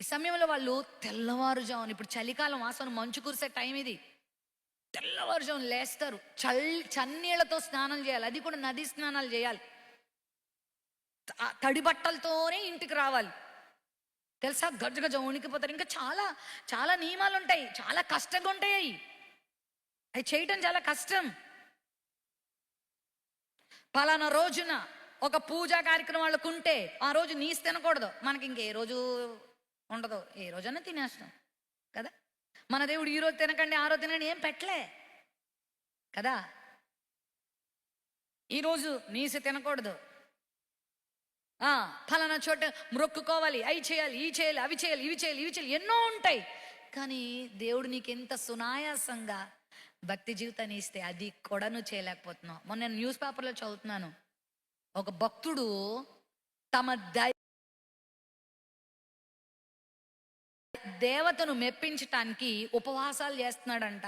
ఈ సమయంలో వాళ్ళు తెల్లవారుజామున, ఇప్పుడు చలికాలం వాసన మంచు కురిసే టైం ఇది, తెల్లవారుజామున లేస్తారు, చన్నీళ్లతో స్నానం చేయాలి, అది కూడా నది స్నానాలు చేయాలి, తడి బట్టలతోనే ఇంటికి రావాలి. తెలుసా, గజగజ ఉనికిపోతారు. ఇంకా చాలా చాలా నియమాలు ఉంటాయి, చాలా కష్టంగా ఉంటాయి, అవి చేయటం చాలా కష్టం. పలానా రోజున ఒక పూజా కార్యక్రమాలకు ఉంటే ఆ రోజు నీసు తినకూడదు. మనకి ఇంకే రోజు ఉండదు, ఏ రోజన్నా తినేస్తాం కదా. మన దేవుడు ఈ రోజు తినకండి ఆ రోజు తినకండి ఏం పెట్టలే కదా. ఈరోజు నీసు తినకూడదు, ఫలానా చోట మ్రొక్కుకోవాలి, అవి చేయాలి, ఇవి చేయాలి, అవి చేయాలి, ఇవి చేయాలి, ఇవి చేయాలి, ఎన్నో ఉంటాయి. కానీ దేవుడు నీకు ఎంత సునాయాసంగా భక్తి జీవితాన్ని ఇస్తే అది కూడా నువ్వు చేయలేకపోతున్నావు. మొన్న నేను న్యూస్ పేపర్లో చదువుతున్నాను, ఒక భక్తుడు తమ దేవతను మెప్పించటానికి ఉపవాసాలు చేస్తున్నాడంట.